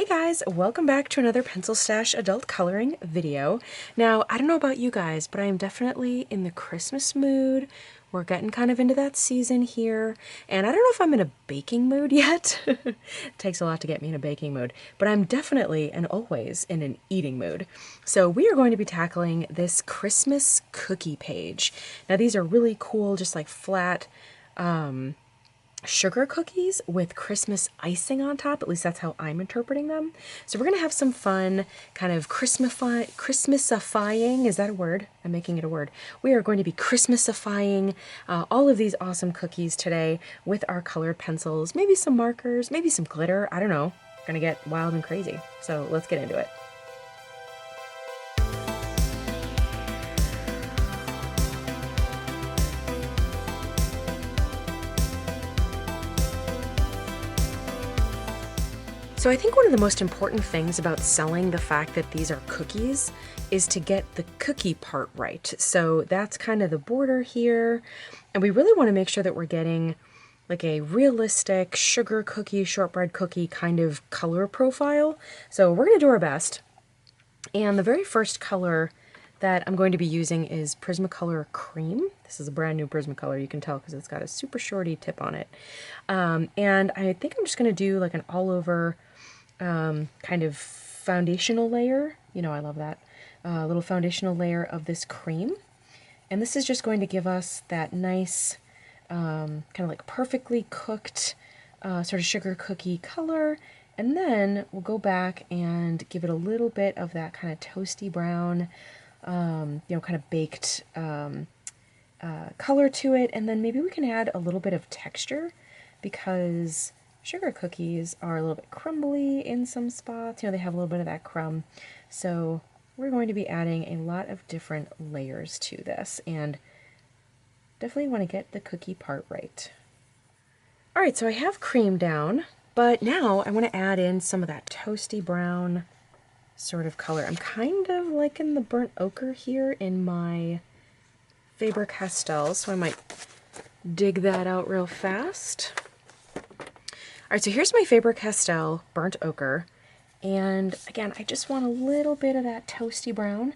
Hey guys, welcome back to another Pencil Stash adult coloring video. Now, I don't know about you guys, but I am definitely in the Christmas mood. We're getting kind of into that season here, and I don't know if I'm in a baking mood yet. It takes a lot to get me in a baking mood, but I'm definitely and always in an eating mood. So we are going to be tackling this Christmas cookie page. Now, these are really cool, just like flat, sugar cookies with Christmas icing on top. At least that's how I'm interpreting them. So we're going to have some fun kind of Christmasifying. Is that a word? I'm making it a word. We are going to be Christmasifying all of these awesome cookies today with our colored pencils, maybe some markers, maybe some glitter. I don't know. Gonna get wild and crazy. So let's get into it. So I think one of the most important things about selling the fact that these are cookies is to get the cookie part right. So that's kind of the border here. And we really want to make sure that we're getting like a realistic sugar cookie, shortbread cookie kind of color profile. So we're going to do our best. And the very first color that I'm going to be using is Prismacolor Cream. This is a brand new Prismacolor, you can tell because it's got a super shorty tip on it. And I think I'm just going to do like an all over kind of foundational layer. You know, I love that. Little foundational layer of this cream. And this is just going to give us that nice, kind of like perfectly cooked sort of sugar cookie color. And then we'll go back and give it a little bit of that kind of toasty brown, you know, kind of baked color to it. And then maybe we can add a little bit of texture because sugar cookies are a little bit crumbly in some spots. You know, they have a little bit of that crumb. So we're going to be adding a lot of different layers to this and definitely want to get the cookie part right. All right, so I have cream down, but now I want to add in some of that toasty brown sort of color. I'm kind of liking the burnt ochre here in my faber-castell, so I might dig that out real fast. All right, so here's my Faber-Castell burnt ochre, and again, I just want a little bit of that toasty brown.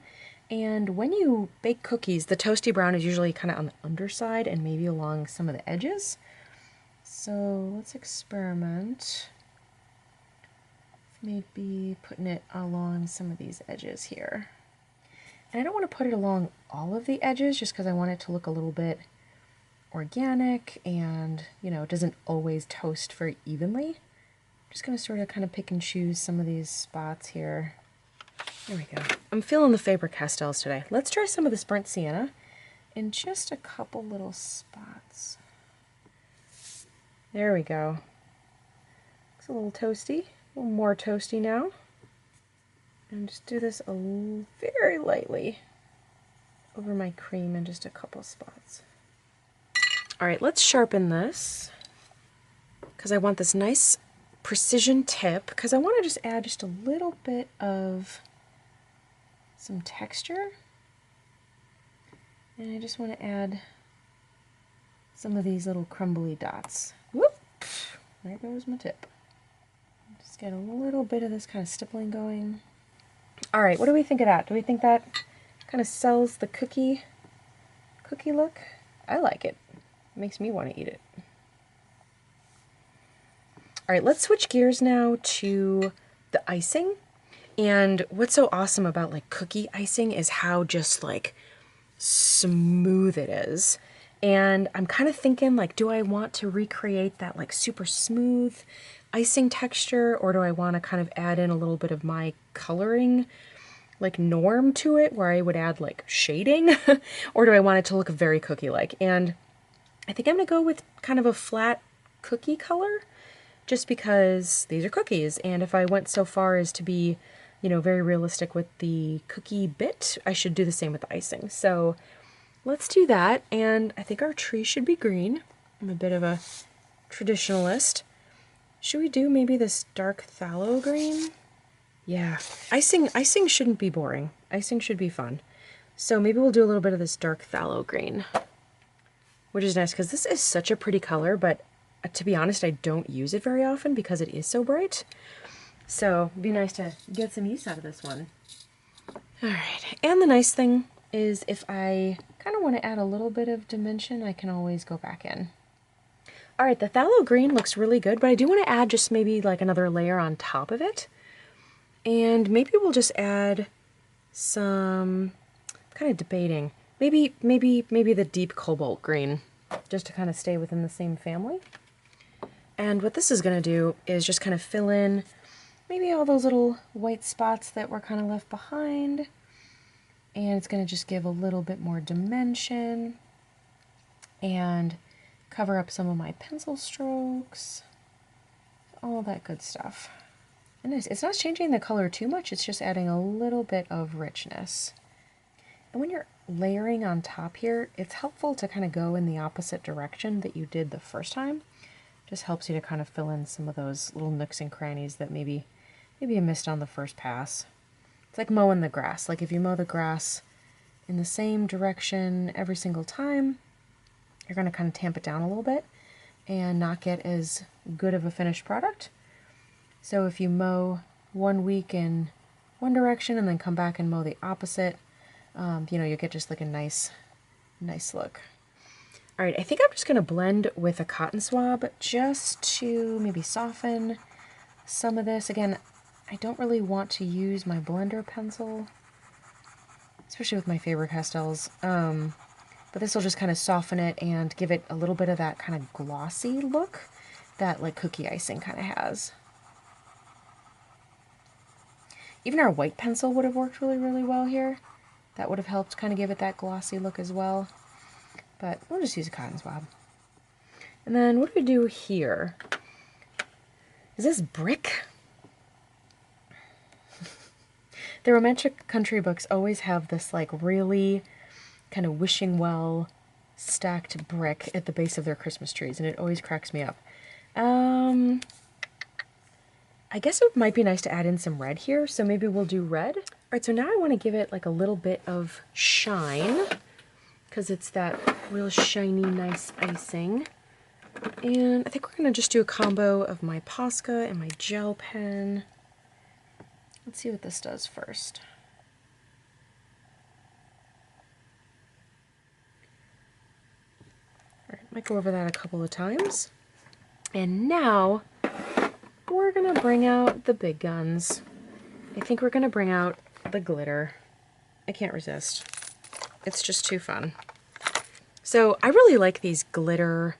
And when you bake cookies, the toasty brown is usually kind of on the underside and maybe along some of the edges. So let's experiment. Maybe putting it along some of these edges here. And I don't want to put it along all of the edges just because I want it to look a little bit organic and, you know, it doesn't always toast very evenly. I'm just going to sort of kind of pick and choose some of these spots here. There we go. I'm feeling the Faber-Castells today. Let's try some of this burnt sienna in just a couple little spots. There we go. Looks a little toasty, a little more toasty now. And just do this very lightly over my cream in just a couple spots. All right, let's sharpen this because I want this nice precision tip because I want to just add just a little bit of some texture. And I just want to add some of these little crumbly dots. Whoop! There goes my tip. Just get a little bit of this kind of stippling going. All right, what do we think of that? Do we think that kind of sells the cookie look? I like it. Makes me want to eat it. All right, let's switch gears now to the icing. And what's so awesome about like cookie icing is how just like smooth it is. And I'm kind of thinking like, do I want to recreate that like super smooth icing texture, or do I want to kind of add in a little bit of my coloring like norm to it where I would add like shading, or do I want it to look very cookie-like? And I think I'm going to go with kind of a flat cookie color just because these are cookies. And if I went so far as to be, you know, very realistic with the cookie bit, I should do the same with the icing. So let's do that. And I think our tree should be green. I'm a bit of a traditionalist. Should we do maybe this dark phthalo green? Yeah, icing shouldn't be boring. Icing should be fun. So maybe we'll do a little bit of this dark phthalo green, which is nice because this is such a pretty color, but to be honest, I don't use it very often because it is so bright. So it'd be nice to get some use out of this one. All right, and the nice thing is if I kind of want to add a little bit of dimension, I can always go back in. All right, the phthalo green looks really good, but I do want to add just maybe like another layer on top of it. And maybe we'll just add some, kind of debating, maybe the deep cobalt green, just to kind of stay within the same family. And what this is going to do is just kind of fill in maybe all those little white spots that were kind of left behind. And it's going to just give a little bit more dimension and cover up some of my pencil strokes, all that good stuff. And it's not changing the color too much, it's just adding a little bit of richness. And when you're layering on top here, it's helpful to kind of go in the opposite direction that you did the first time. Just helps you to kind of fill in some of those little nooks and crannies that maybe you missed on the first pass. It's like mowing the grass. Like if you mow the grass in the same direction every single time, you're going to kind of tamp it down a little bit and not get as good of a finished product. So if you mow 1 week in one direction and then come back and mow the opposite, you get just like a nice look. All right, I think I'm just going to blend with a cotton swab just to maybe soften some of this. Again, I don't really want to use my blender pencil, especially with my faber-castells. But this will just kind of soften it and give it a little bit of that kind of glossy look that like cookie icing kind of has. Even our white pencil would have worked really, really well here. That would have helped kind of give it that glossy look as well. But we'll just use a cotton swab. And then what do we do here? Is this brick? The romantic country books always have this like really kind of wishing well stacked brick at the base of their Christmas trees, and it always cracks me up. I guess it might be nice to add in some red here, so maybe we'll do red. All right, so now I want to give it like a little bit of shine, because it's that real shiny, nice icing. And I think we're going to just do a combo of my Posca and my gel pen. Let's see what this does first. All right, might go over that a couple of times. And now we're going to bring out the big guns. I think we're going to bring out the glitter. I can't resist. It's just too fun. So I really like these glitter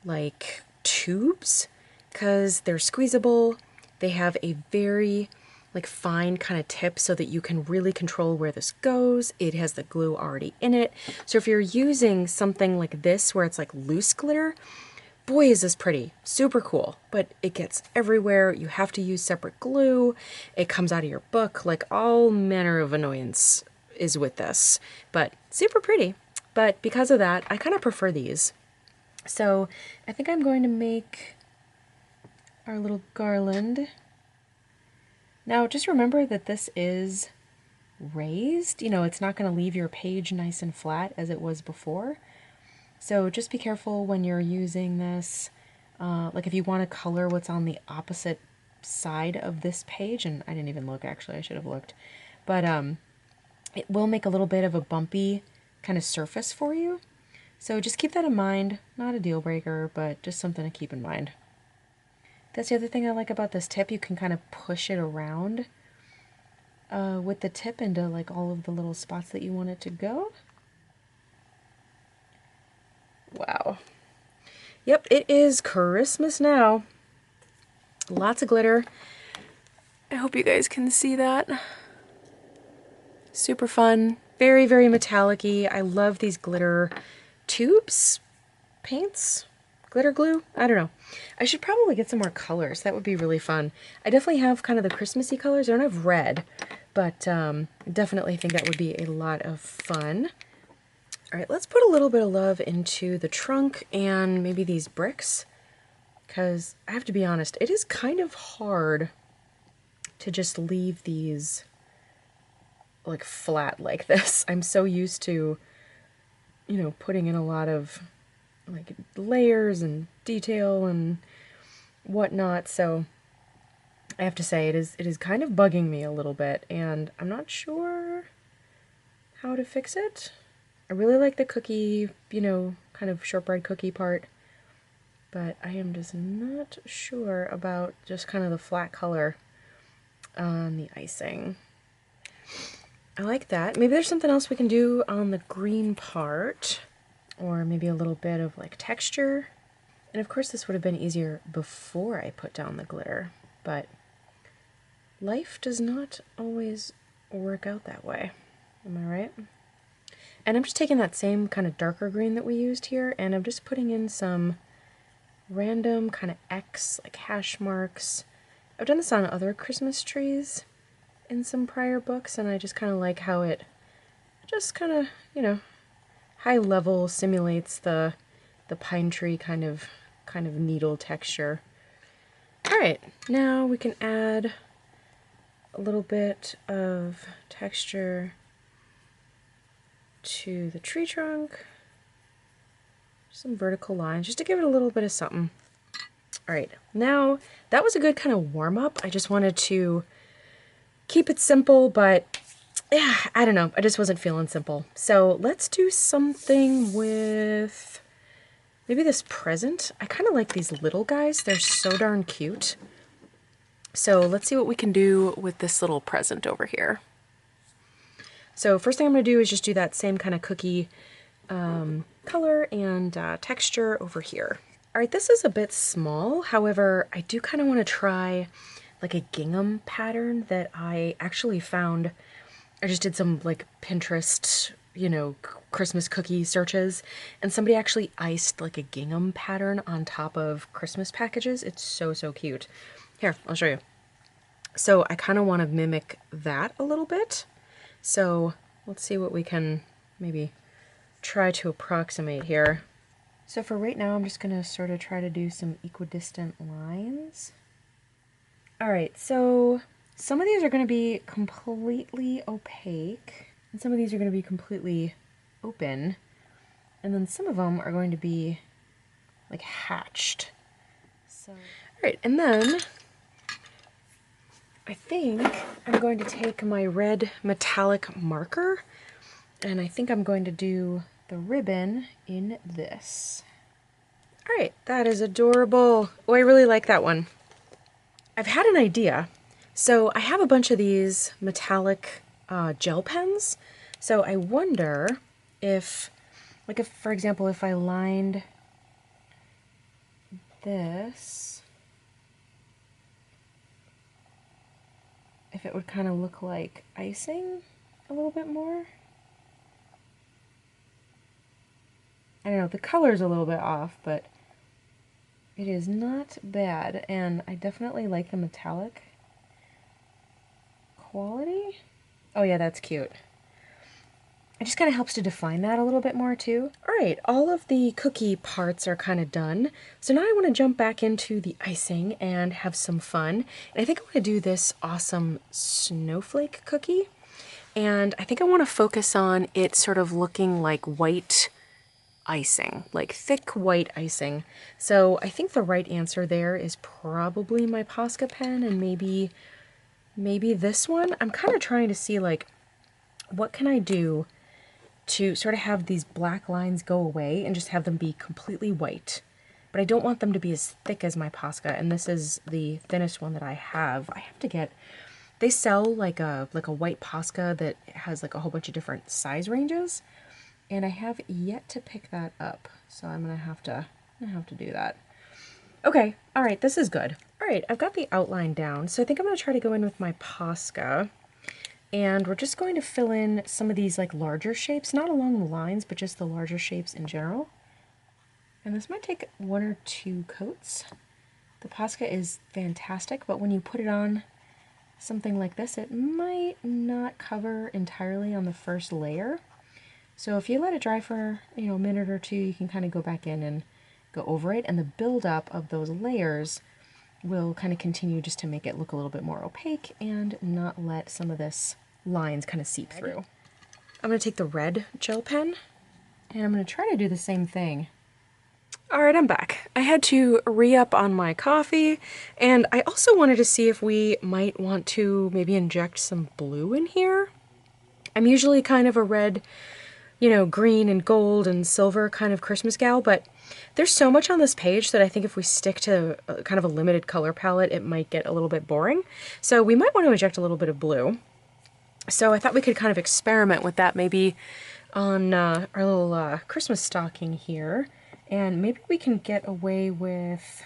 like tubes because they're squeezable. They have a very like fine kind of tip so that you can really control where this goes. It has the glue already in it. So if you're using something like this where it's like loose glitter, boy is this pretty. Super cool, but it gets everywhere. You have to use separate glue. It comes out of your book. Like all manner of annoyance is with this, but super pretty. But because of that, I kind of prefer these. So I think I'm going to make our little garland. Now just remember that this is raised. It's not going to leave your page nice and flat as it was before. So just be careful when you're using this. Like if you want to color what's on the opposite side of this page, and I didn't even look actually, I should have looked. But it will make a little bit of a bumpy kind of surface for you. So just keep that in mind. Not a deal breaker, but just something to keep in mind. That's the other thing I like about this tip. You can kind of push it around with the tip into like all of the little spots that you want it to go. Wow. Yep, it is Christmas now. Lots of glitter. I hope you guys can see that. Super fun. Very, very metallic-y. I love these glitter tubes, paints, glitter glue. I don't know. I should probably get some more colors. That would be really fun. I definitely have kind of the Christmassy colors. I don't have red, but definitely think that would be a lot of fun. All right, let's put a little bit of love into the trunk and maybe these bricks, because I have to be honest, it is kind of hard to just leave these like flat like this. I'm so used to, putting in a lot of like layers and detail and whatnot, so I have to say it is kind of bugging me a little bit, and I'm not sure how to fix it. I really like the cookie, you know, kind of shortbread cookie part, but I am just not sure about just kind of the flat color on the icing. I like that. Maybe there's something else we can do on the green part, or maybe a little bit of like texture. And of course this would have been easier before I put down the glitter, but life does not always work out that way. Am I right? And I'm just taking that same kind of darker green that we used here, and I'm just putting in some random kind of X, like hash marks. I've done this on other Christmas trees in some prior books, and I just kind of like how it just kind of, you know, high level simulates the pine tree kind of needle texture. All right, now we can add a little bit of texture to the tree trunk, some vertical lines, just to give it a little bit of something. All right, now that was a good kind of warm up. I just wanted to keep it simple, but yeah, I don't know, I just wasn't feeling simple. So let's do something with maybe this present. I kind of like these little guys. They're so darn cute. So let's see what we can do with this little present over here. So first thing I'm going to do is just do that same kind of cookie color and texture over here. All right, this is a bit small. However, I do kind of want to try like a gingham pattern that I actually found. I just did some like Pinterest, you know, Christmas cookie searches, and somebody actually iced like a gingham pattern on top of Christmas packages. It's so, so cute. Here, I'll show you. So I kind of want to mimic that a little bit. So let's see what we can maybe try to approximate here. So for right now, I'm just going to sort of try to do some equidistant lines. All right, so some of these are going to be completely opaque, and some of these are going to be completely open, and then some of them are going to be like hatched. So, all right, and then I think I'm going to take my red metallic marker, and I think I'm going to do the ribbon in this. All right, that is adorable. Oh, I really like that one. I've had an idea. So I have a bunch of these metallic gel pens. So I wonder if, like if, for example, if I lined this, if it would kind of look like icing a little bit more. I don't know, the color's a little bit off, but it is not bad, and I definitely like the metallic quality. Oh yeah, that's cute. It just kind of helps to define that a little bit more too. All right, all of the cookie parts are kind of done. So now I want to jump back into the icing and have some fun. And I think I want to do this awesome snowflake cookie. And I think I want to focus on it sort of looking like white icing, like thick white icing. So I think the right answer there is probably my Posca pen, and maybe this one. I'm kind of trying to see like what can I do to sort of have these black lines go away and just have them be completely white. But I don't want them to be as thick as my Posca, and this is the thinnest one that I have. I have to get, they sell like a white Posca that has like a whole bunch of different size ranges, and I have yet to pick that up. So I'm gonna have to do that. Okay, all right, this is good. All right, I've got the outline down, so I think I'm gonna try to go in with my Posca. And we're just going to fill in some of these like larger shapes, not along the lines, but just the larger shapes in general. And this might take 1 or 2 coats. The Posca is fantastic, but when you put it on something like this, it might not cover entirely on the first layer. So if you let it dry for, you know, a minute or two, you can kind of go back in and go over it, and the buildup of those layers will kind of continue just to make it look a little bit more opaque and not let some of this lines kind of seep through. I'm going to take the red gel pen, and I'm going to try to do the same thing All right, I'm back. I had to re-up on my coffee, and I also wanted to see if we might want to maybe inject some blue in here. I'm usually kind of a red, you know, green and gold and silver kind of Christmas gal, but there's so much on this page that I think if we stick to kind of a limited color palette, it might get a little bit boring. So we might want to inject a little bit of blue. So I thought we could kind of experiment with that maybe on our little Christmas stocking here. And maybe we can get away with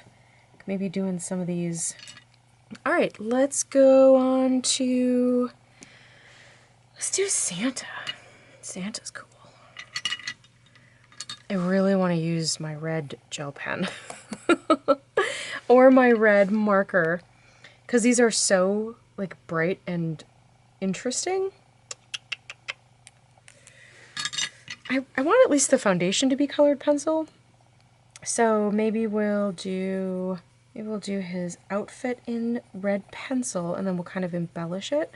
maybe doing some of these. All right, let's go on to, let's do Santa. Santa's cool. I really want to use my red gel pen or my red marker because these are so like bright and interesting. I want at least the foundation to be colored pencil. So maybe we'll do his outfit in red pencil, and then we'll kind of embellish it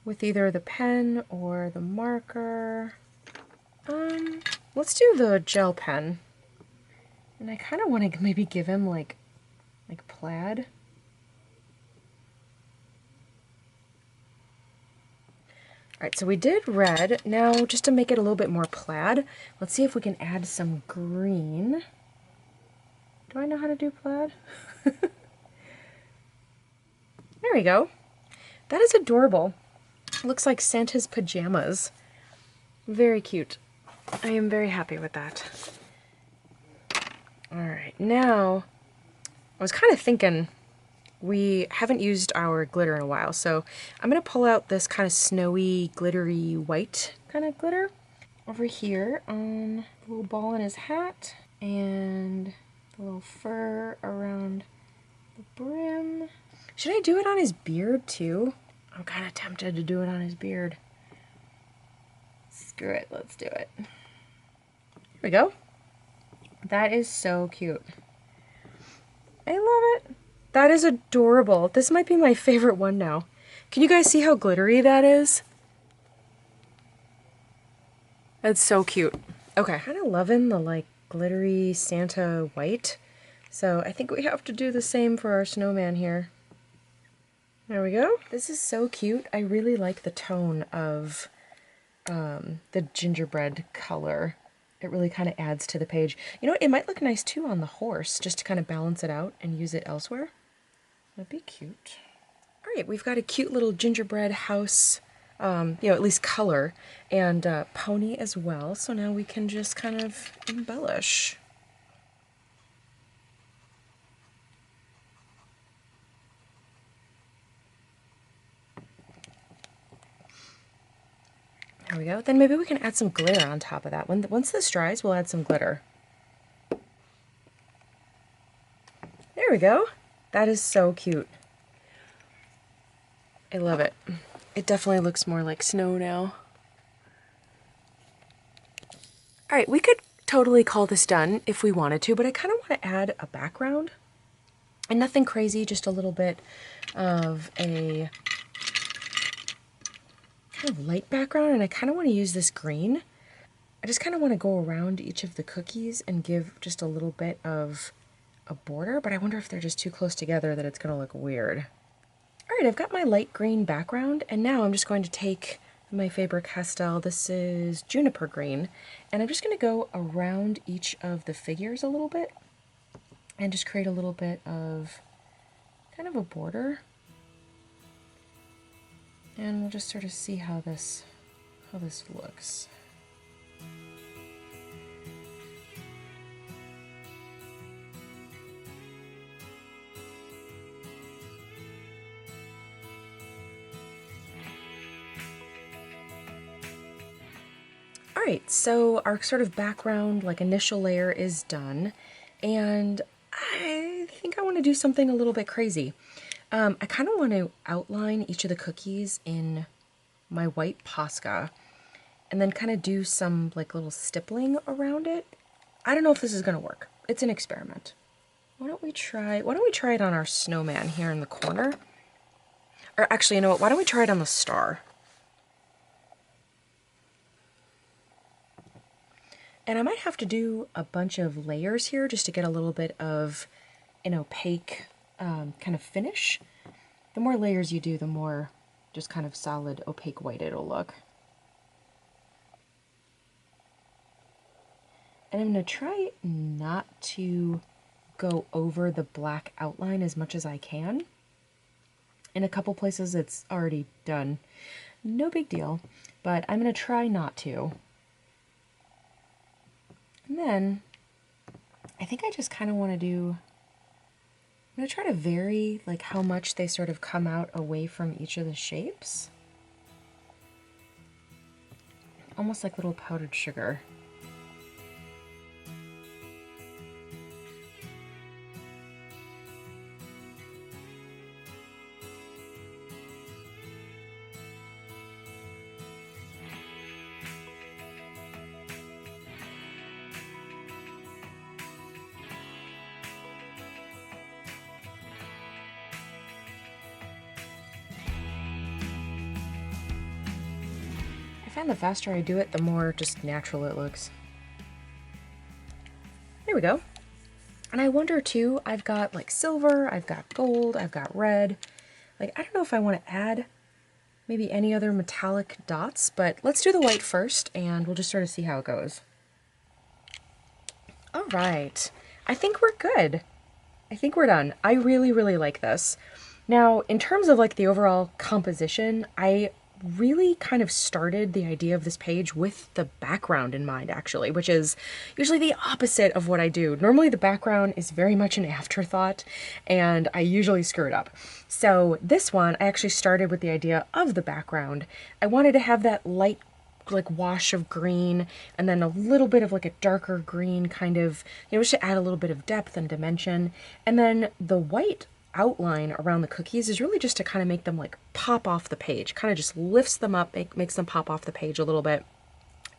with either the pen or the marker. Let's do the gel pen. And I kind of want to maybe give him like plaid. Alright, so we did red. Now, just to make it a little bit more plaid, let's see if we can add some green. Do I know how to do plaid? There we go. That is adorable. Looks like Santa's pajamas. Very cute. I am very happy with that. Alright, now, I was kind of thinking we haven't used our glitter in a while, so I'm going to pull out this kind of snowy, glittery white kind of glitter over here on the little ball in his hat and the little fur around the brim. Should I do it on his beard too? I'm kind of tempted to do it on his beard. Screw it, let's do it. Here we go. That is so cute. I love it. That is adorable. This might be my favorite one now. Can you guys see how glittery that is? That's so cute. Okay, kind of loving the like glittery Santa white. So I think we have to do the same for our snowman here. There we go. This is so cute. I really like the tone of the gingerbread color. It really kind of adds to the page. You know what? It might look nice too on the horse, just to kind of balance it out and use it elsewhere. That'd be cute. All right, we've got a cute little gingerbread house, you know, at least color, and pony as well. So now we can just kind of embellish. There we go. Then maybe we can add some glitter on top of that. Once this dries, we'll add some glitter. There we go. That is so cute. I love it. It definitely looks more like snow now. All right, we could totally call this done if we wanted to, but I kind of want to add a background. And nothing crazy, just a little bit of a kind of light background, and I kind of want to use this green. I just kind of want to go around each of the cookies and give just a little bit of a border, but I wonder if they're just too close together that it's going to look weird. All right, I've got my light green background, and now I'm just going to take my faber-castell. This is juniper green, and I'm just going to go around each of the figures a little bit and just create a little bit of kind of a border. And we'll just sort of see how this looks. All right, so our sort of background, like initial layer is done, and I think I want to do something a little bit crazy. I kind of want to outline each of the cookies in my white Posca, and then kind of do some like little stippling around it. I don't know if this is going to work. It's an experiment. Why don't we try it on our snowman here in the corner? Or actually, you know what? Why don't we try it on the star? And I might have to do a bunch of layers here just to get a little bit of an opaque kind of finish. The more layers you do, the more just kind of solid opaque white it'll look. And I'm going to try not to go over the black outline as much as I can. In a couple places it's already done. No big deal, but I'm going to try not to. And then I think I just kind of want to do, I'm going to try to vary like how much they sort of come out away from each of the shapes. Almost like little powdered sugar. I find the faster I do it, the more just natural it looks. There we go. And I wonder too, I've got like silver, I've got gold, I've got red. Like, I don't know if I want to add maybe any other metallic dots, but let's do the white first and we'll just sort of see how it goes. All right, I think we're good. I think we're done. I really, really like this. Now, in terms of like the overall composition, I really kind of started the idea of this page with the background in mind, actually, which is usually the opposite of what I do. Normally the background is very much an afterthought and I usually screw it up. So this one, I actually started with the idea of the background. I wanted to have that light like wash of green and then a little bit of like a darker green kind of, you know, just to add a little bit of depth and dimension. And then the white outline around the cookies is really just to kind of make them like pop off the page, kind of just lifts them up, makes them pop off the page a little bit.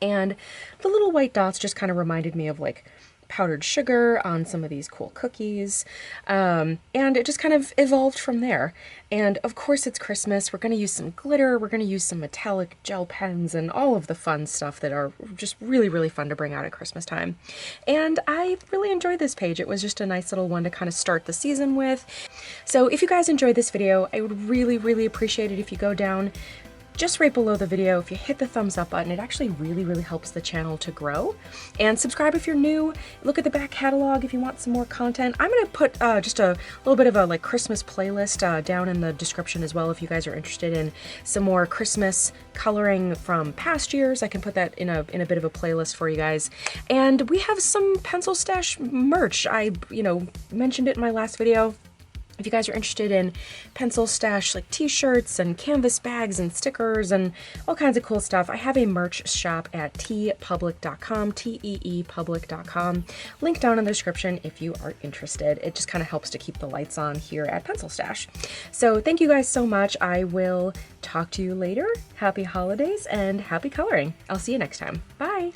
And the little white dots just kind of reminded me of like powdered sugar on some of these cool cookies. And it just kind of evolved from there. And of course it's Christmas. We're going to use some glitter. We're going to use some metallic gel pens and all of the fun stuff that are just really, really fun to bring out at Christmas time. And I really enjoyed this page. It was just a nice little one to kind of start the season with. So if you guys enjoyed this video, I would really, really appreciate it if you go down just right below the video, if you hit the thumbs up button. It actually really, really helps the channel to grow. And subscribe if you're new. Look at the back catalog if you want some more content. I'm going to put just a little bit of a like Christmas playlist down in the description as well if you guys are interested in some more Christmas coloring from past years. I can put that in a bit of a playlist for you guys. And we have some Pencil Stash merch. I, mentioned it in my last video. If you guys are interested in Pencil Stash like t-shirts and canvas bags and stickers and all kinds of cool stuff, I have a merch shop at teepublic.com, teepublic.com. Link down in the description if you are interested. It just kind of helps to keep the lights on here at Pencil Stash. So thank you guys so much. I will talk to you later. Happy holidays and happy coloring. I'll see you next time. Bye!